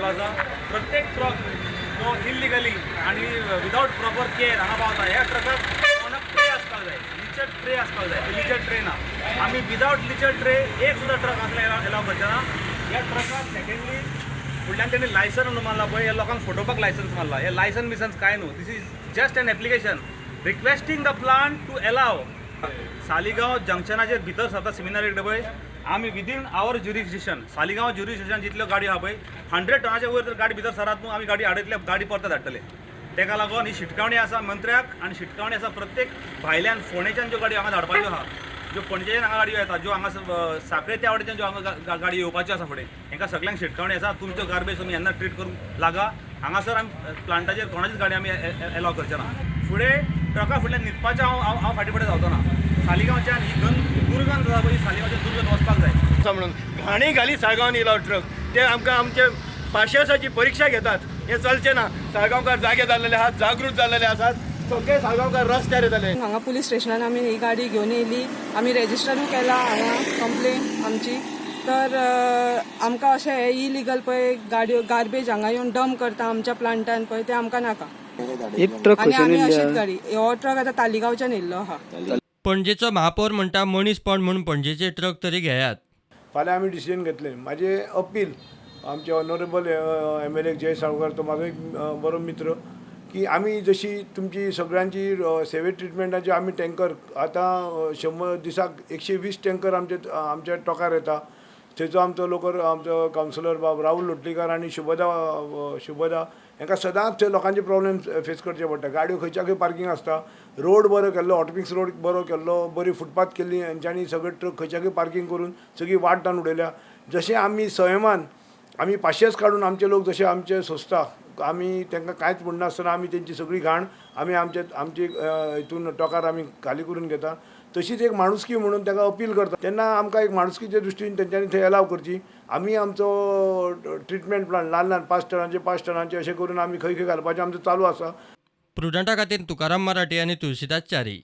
चालू आसा. प्रत्येक ट्रक जो इल्लिगली आणि विदाउट प्रॉपर केअर हांगा पावता, ह्या ट्रकाक कोणाक ट्रे आसपाक जाय, लिचर ट्रे आसपाक जाय. लिचर ट्रे ना. आमी विदाउट लिचर ट्रे एक सुद्धा ट्रक आसला एलाव करचे ना. ह्या ट्रकाक सेकंडली फुडल्यान त्यांनी लायसन मारला पळय, ह्या लोकांक फोटोवपाक लायसन्स मारला. हे लायसन बिसन्स काय न्हू. This is just an application requesting the plant to allow. Saligao जंक्शनाचेर भितर सरता सेमिनार पळय, आमी within our jurisdiction, Saligao jurisdiction जितल्यो गाडी आहा पळय 100 टनाच्या वयर जर गाडी भितर सरात न्हू, आमी गाडी आडयतले, गाडी परत धाडटले. तेका लागून ही शिटकावणी आसा मंत्र्याक, आनी शिटकावणी आसा प्रत्येक भायल्यान फोंडेच्यान ज्यो गाडी हांगा धाडपाच्यो आहा, ज्यो पणजेच्यान हांगा गाडयो येतात, ज्यो हांगा साखळे त्या वाटेच्यान ज्यो हांगा गाडी येवपाच्यो आसा फुडें, हेंकां सगळ्यांक शिटकावणी आसा. तुमच्यो गार्बेज तुमी येन्ना ट्रीट करूंक लागा. हांगासर आमी प्लांटाचेर कोणाचीच गाडी आमी एलाव करचे ना. फुडें ट्रका फुडल्यान न्हिदपाचें हांव फाटीं फुडें जावचो ना. सालिगांवच्यान ही दुर्गंध आसा पळय, सालिगांवच्यान दुर्गंध वचपाक जाय म्हणून घाणी घाली साळगांवान येयलो ट्रक. ते आमकां आमचे पाशेसाची परीक्षा घेतात. हे चलचे ना. साळगांवकार जागे जाल्लेले आहात, जागृत जाल्लेले आसात. सगळे साळगांवकार रस्त्यार येतले. हांगा पुलीस स्टेशनान आमी ही गाडी घेवन येयली. आमी रेजिस्टरूय केला हांगा कंप्लेन आमची. तर आमकां अशें हे इलिगल पळय गाडयो गार्बेज हांगा येवन डंप करता आमच्या प्लांटान पळय, ते आमकां नाका. आनी आमी अशीच गाडी, हो ट्रक आतां तालिगांवच्यान येयल्लो आहा. पणजेचो महापौर म्हणटा मनीसपण म्हणून पणजेचे ट्रक तरी घेयात. फाल्यां आमी डिसिजन घेतलें. माझे अपील आमचे ऑनरेबल MLA जय साळगांवकर, तो म्हाजो एक बरो मित्र, की आमी जशी तुमची सगळ्यांची सेवेज ट्रिटमेंटाची आमी टँकर आतां 100 दिसाक 120 टँकर आमच्या टोकार येता. थंयचो आमचो लोकर आमचो कावन्सिलर बाब राहुल लोटलीकर आनी शुभदा हांकां सदांच थंय लोकांचे प्रॉब्लेम फेस करचे पडटा. गाडयो खंयच्या खंय पार्किंग आसता. रोड बरो केल्लो, हॉटपिक्स रोड बरो केल्लो, बरी फुटपाथ केल्ली, हेंच्यांनी सगळे ट्रक खंयच्या खंय पार्किंग करून सगळी वाट ताण उडयल्या. जशें आमी संयमान आमी पाशेस काडून आमचे लोक जशे आमचे सोंसता, आमी तांकां कांयच म्हणनासतना आमी तेंची सगळी घाण आमी आमची हितून टोकार आमी खाली करून घेता. तशीच एक माणुसकी म्हणून ताका अपील करता. तेन्ना आमकां एक माणुसकीचे दृश्टीन तेंच्यांनी थंय एलाव करची. आमी आमचो ट्रिटमेंट प्लांट ल्हान ल्हान 5 टनांचे अशें करून आमी खंय खंय घालपाचें आमचें चालू आसा. प्रुडंटा खातीर तुकाराम मराठे आनी तुळशीदास च्यारी.